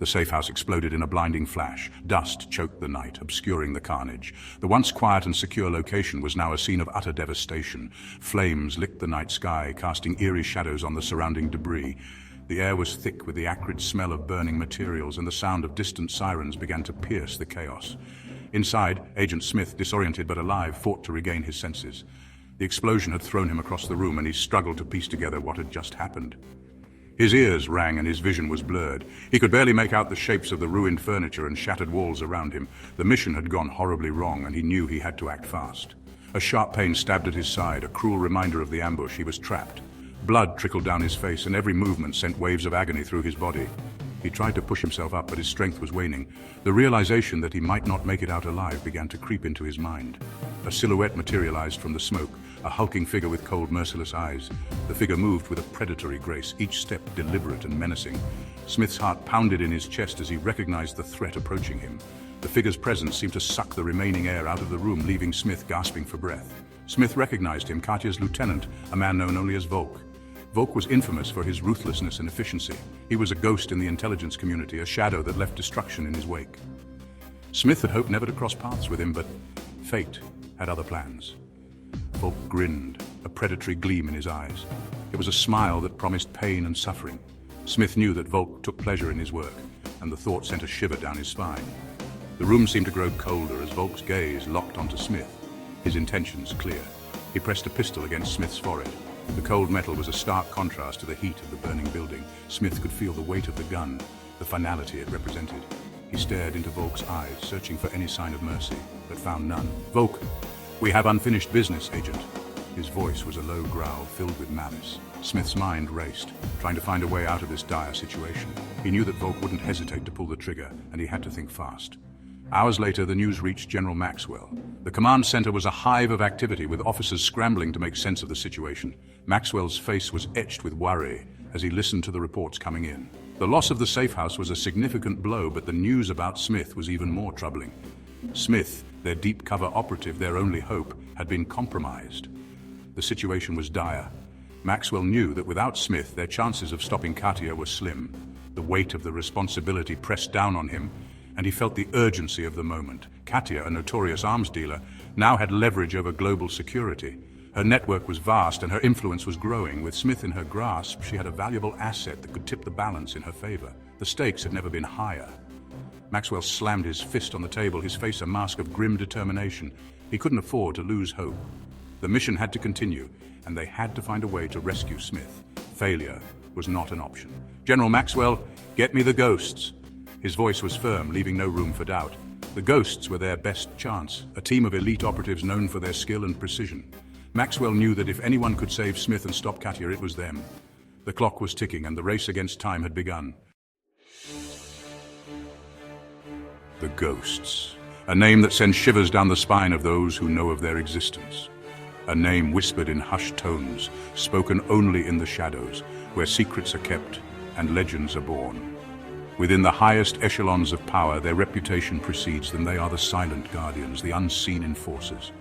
The safe house exploded in a blinding flash. Dust choked the night, obscuring the carnage. The once quiet and secure location was now a scene of utter devastation. Flames licked the night sky, casting eerie shadows on the surrounding debris. The air was thick with the acrid smell of burning materials, and the sound of distant sirens began to pierce the chaos. Inside, Agent Smith, disoriented but alive, fought to regain his senses. The explosion had thrown him across the room, and he struggled to piece together what had just happened. His ears rang and his vision was blurred. He could barely make out the shapes of the ruined furniture and shattered walls around him. The mission had gone horribly wrong, and he knew he had to act fast. A sharp pain stabbed at his side, a cruel reminder of the ambush. He was trapped. Blood trickled down his face, and every movement sent waves of agony through his body. He tried to push himself up, but his strength was waning. The realization that he might not make it out alive began to creep into his mind. A silhouette materialized from the smoke, a hulking figure with cold, merciless eyes. The figure moved with a predatory grace, each step deliberate and menacing. Smith's heart pounded in his chest as he recognized the threat approaching him. The figure's presence seemed to suck the remaining air out of the room, leaving Smith gasping for breath. Smith recognized him, Katya's lieutenant, a man known only as Volk. Volk was infamous for his ruthlessness and efficiency. He was a ghost in the intelligence community, a shadow that left destruction in his wake. Smith had hoped never to cross paths with him, but fate had other plans. Volk grinned, a predatory gleam in his eyes. It was a smile that promised pain and suffering. Smith knew that Volk took pleasure in his work, and the thought sent a shiver down his spine. The room seemed to grow colder as Volk's gaze locked onto Smith, his intentions clear. He pressed a pistol against Smith's forehead. The cold metal was a stark contrast to the heat of the burning building. Smith could feel the weight of the gun, the finality it represented. He stared into Volk's eyes, searching for any sign of mercy, but found none. "Volk, we have unfinished business, Agent." His voice was a low growl filled with malice. Smith's mind raced, trying to find a way out of this dire situation. He knew that Volk wouldn't hesitate to pull the trigger, and he had to think fast. Hours later, the news reached General Maxwell. The command center was a hive of activity, with officers scrambling to make sense of the situation. Maxwell's face was etched with worry as he listened to the reports coming in. The loss of the safe house was a significant blow, but the news about Smith was even more troubling. Smith, their deep cover operative, their only hope, had been compromised. The situation was dire. Maxwell knew that without Smith, their chances of stopping Katya were slim. The weight of the responsibility pressed down on him, and he felt the urgency of the moment. Katya, a notorious arms dealer, now had leverage over global security. Her network was vast and her influence was growing. With Smith in her grasp, she had a valuable asset that could tip the balance in her favor. The stakes had never been higher. Maxwell slammed his fist on the table, his face a mask of grim determination. He couldn't afford to lose hope. The mission had to continue, and they had to find a way to rescue Smith. Failure was not an option. "General Maxwell, get me the ghosts." His voice was firm, leaving no room for doubt. The ghosts were their best chance, a team of elite operatives known for their skill and precision. Maxwell knew that if anyone could save Smith and stop Katya, it was them. The clock was ticking, and the race against time had begun. The ghosts. A name that sends shivers down the spine of those who know of their existence. A name whispered in hushed tones, spoken only in the shadows, where secrets are kept and legends are born. Within the highest echelons of power, their reputation precedes them. They are the silent guardians, the unseen enforcers.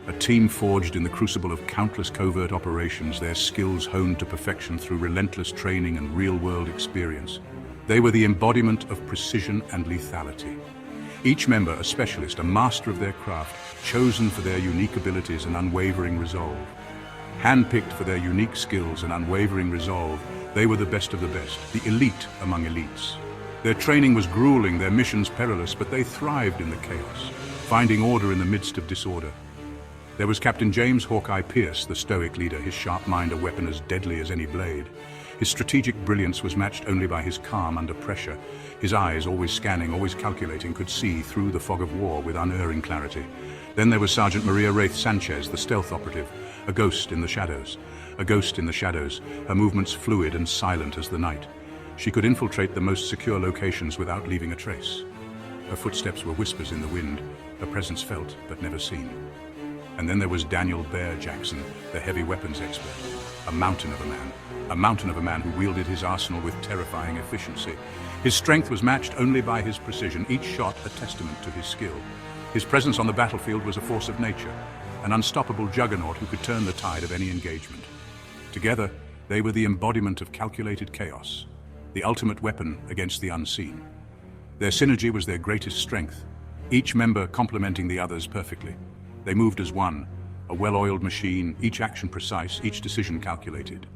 A team forged in the crucible of countless covert operations, their skills honed to perfection through relentless training and real-world experience. They were the embodiment of precision and lethality. Each member a specialist, a master of their craft, chosen for their unique abilities and unwavering resolve. Handpicked for their unique skills and unwavering resolve, they were the best of the best, the elite among elites. Their training was grueling, their missions perilous, but they thrived in the chaos, finding order in the midst of disorder. There was Captain James Hawkeye Pierce, the stoic leader, his sharp mind a weapon as deadly as any blade. His strategic brilliance was matched only by his calm under pressure. His eyes, always scanning, always calculating, could see through the fog of war with unerring clarity. Then there was Sergeant Maria Wraith Sanchez, the stealth operative, a ghost in the shadows. A ghost in the shadows, her movements fluid and silent as the night. She could infiltrate the most secure locations without leaving a trace. Her footsteps were whispers in the wind, her presence felt but never seen. And then there was Daniel Bear Jackson, the heavy weapons expert. A mountain of a man who wielded his arsenal with terrifying efficiency. His strength was matched only by his precision, each shot a testament to his skill. His presence on the battlefield was a force of nature, an unstoppable juggernaut who could turn the tide of any engagement. Together, they were the embodiment of calculated chaos, the ultimate weapon against the unseen. Their synergy was their greatest strength, each member complementing the others perfectly. They moved as one, a well-oiled machine, each action precise, each decision calculated.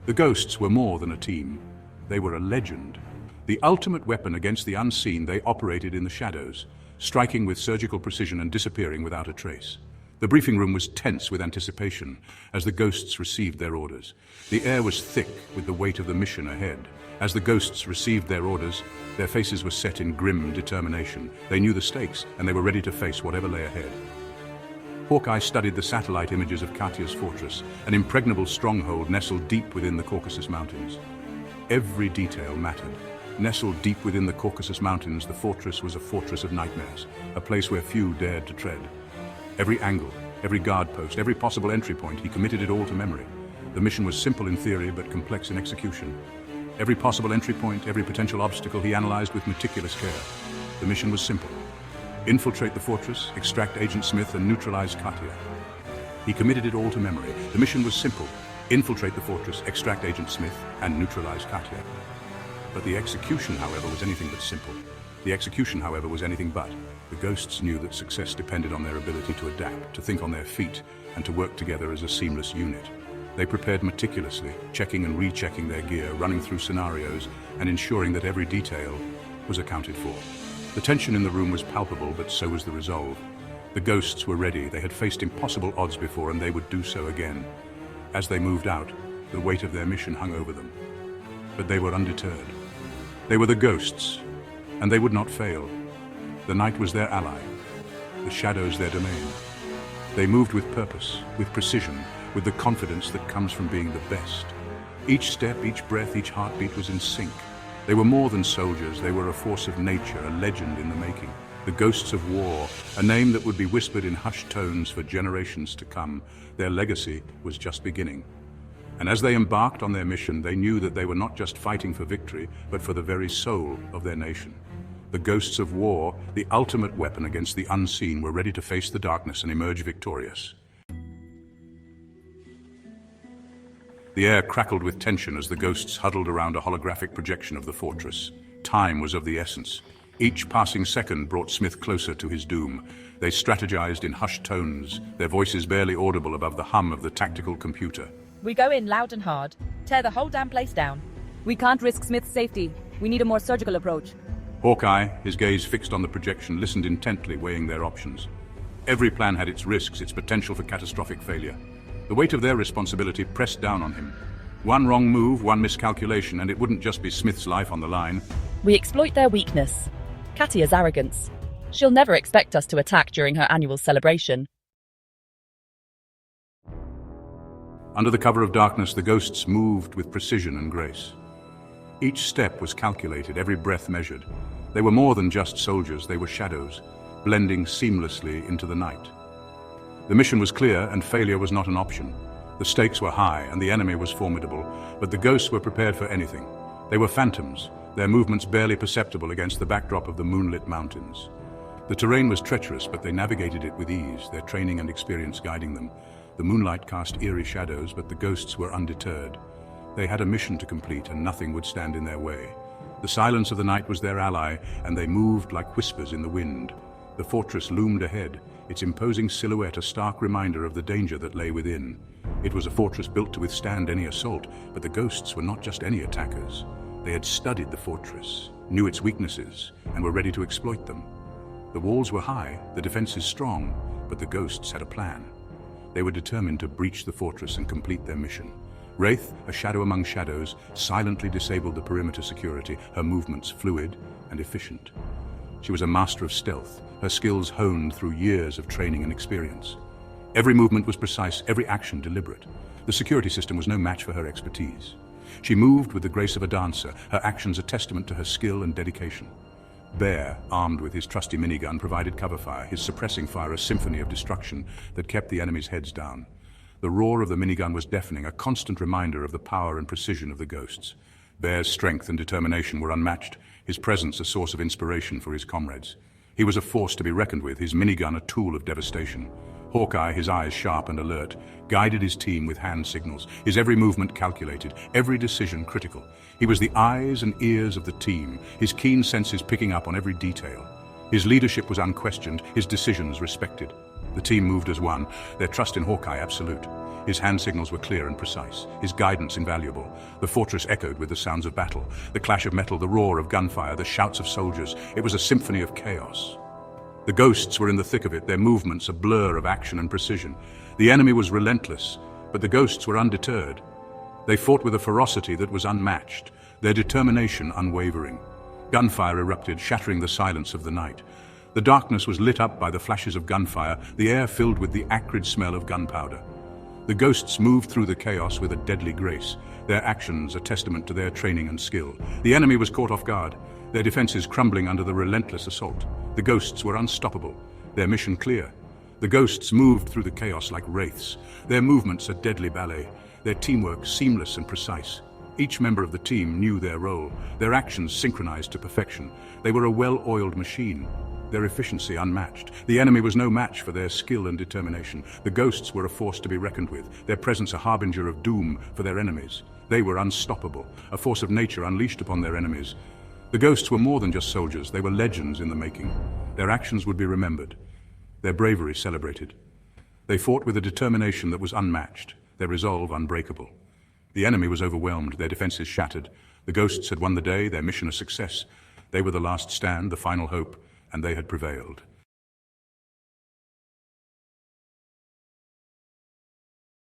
The ghosts were more than a team. They were a legend. The ultimate weapon against the unseen, they operated in the shadows, striking with surgical precision and disappearing without a trace. The briefing room was tense with anticipation as the ghosts received their orders. The air was thick with the weight of the mission ahead. As the ghosts received their orders, their faces were set in grim determination. They knew the stakes, and they were ready to face whatever lay ahead. Hawkeye studied the satellite images of Katya's fortress, an impregnable stronghold nestled deep within the Caucasus Mountains. Every detail mattered. Nestled deep within the Caucasus Mountains, the fortress was a fortress of nightmares, a place where few dared to tread. Every angle, every guard post, every possible entry point, he committed it all to memory. The mission was simple in theory, but complex in execution. Every possible entry point, every potential obstacle he analyzed with meticulous care. The mission was simple. Infiltrate the fortress, extract Agent Smith, and neutralize Katya. He committed it all to memory. The mission was simple. Infiltrate the fortress, extract Agent Smith, and neutralize Katya. But the execution, however, was anything but simple. The execution, however, was anything but. The ghosts knew that success depended on their ability to adapt, to think on their feet, and to work together as a seamless unit. They prepared meticulously, checking and rechecking their gear, running through scenarios, and ensuring that every detail was accounted for. The tension in the room was palpable, but so was the resolve. The ghosts were ready. They had faced impossible odds before, and they would do so again. As they moved out, the weight of their mission hung over them. But they were undeterred. They were the ghosts, and they would not fail. The night was their ally, the shadows their domain. They moved with purpose, with precision, with the confidence that comes from being the best. Each step, each breath, each heartbeat was in sync. They were more than soldiers. They were a force of nature, a legend in the making. The ghosts of war, a name that would be whispered in hushed tones for generations to come. Their legacy was just beginning. And as they embarked on their mission, they knew that they were not just fighting for victory, but for the very soul of their nation. The ghosts of war, the ultimate weapon against the unseen, were ready to face the darkness and emerge victorious. The air crackled with tension as the ghosts huddled around a holographic projection of the fortress. Time was of the essence. Each passing second brought Smith closer to his doom. They strategized in hushed tones, their voices barely audible above the hum of the tactical computer. We go in loud and hard, tear the whole damn place down. We can't risk Smith's safety. We need a more surgical approach. Hawkeye, his gaze fixed on the projection, listened intently, weighing their options. Every plan had its risks, its potential for catastrophic failure. The weight of their responsibility pressed down on him. One wrong move, one miscalculation, and it wouldn't just be Smith's life on the line. We exploit their weakness. Katya's arrogance. She'll never expect us to attack during her annual celebration. Under the cover of darkness, the ghosts moved with precision and grace. Each step was calculated, every breath measured. They were more than just soldiers, they were shadows, blending seamlessly into the night. The mission was clear, and failure was not an option. The stakes were high, and the enemy was formidable, but the ghosts were prepared for anything. They were phantoms, their movements barely perceptible against the backdrop of the moonlit mountains. The terrain was treacherous, but they navigated it with ease, their training and experience guiding them. The moonlight cast eerie shadows, but the ghosts were undeterred. They had a mission to complete, and nothing would stand in their way. The silence of the night was their ally, and they moved like whispers in the wind. The fortress loomed ahead, its imposing silhouette a stark reminder of the danger that lay within. It was a fortress built to withstand any assault, but the ghosts were not just any attackers. They had studied the fortress, knew its weaknesses, and were ready to exploit them. The walls were high, the defenses strong, but the ghosts had a plan. They were determined to breach the fortress and complete their mission. Wraith, a shadow among shadows, silently disabled the perimeter security, her movements fluid and efficient. She was a master of stealth, her skills honed through years of training and experience. Every movement was precise, every action deliberate. The security system was no match for her expertise. She moved with the grace of a dancer, her actions a testament to her skill and dedication. Bear, armed with his trusty minigun, provided cover fire, his suppressing fire a symphony of destruction that kept the enemy's heads down. The roar of the minigun was deafening, a constant reminder of the power and precision of the ghosts. Bear's strength and determination were unmatched, his presence a source of inspiration for his comrades. He was a force to be reckoned with, his minigun a tool of devastation. Hawkeye, his eyes sharp and alert, guided his team with hand signals, his every movement calculated, every decision critical. He was the eyes and ears of the team, his keen senses picking up on every detail. His leadership was unquestioned, his decisions respected. The team moved as one, their trust in Hawkeye absolute. His hand signals were clear and precise, his guidance invaluable. The fortress echoed with the sounds of battle, the clash of metal, the roar of gunfire, the shouts of soldiers. It was a symphony of chaos. The ghosts were in the thick of it, their movements a blur of action and precision. The enemy was relentless, but the ghosts were undeterred. They fought with a ferocity that was unmatched, their determination unwavering. Gunfire erupted, shattering the silence of the night. The darkness was lit up by the flashes of gunfire, the air filled with the acrid smell of gunpowder. The ghosts moved through the chaos with a deadly grace, their actions a testament to their training and skill. The enemy was caught off guard, their defenses crumbling under the relentless assault. The ghosts were unstoppable, their mission clear. The ghosts moved through the chaos like wraiths, their movements a deadly ballet, their teamwork seamless and precise. Each member of the team knew their role, their actions synchronized to perfection. They were a well-oiled machine, their efficiency unmatched. The enemy was no match for their skill and determination. The ghosts were a force to be reckoned with, their presence a harbinger of doom for their enemies. They were unstoppable, a force of nature unleashed upon their enemies. The ghosts were more than just soldiers, they were legends in the making. Their actions would be remembered, their bravery celebrated. They fought with a determination that was unmatched, their resolve unbreakable. The enemy was overwhelmed, their defenses shattered. The ghosts had won the day, their mission a success. They were the last stand, the final hope, and they had prevailed.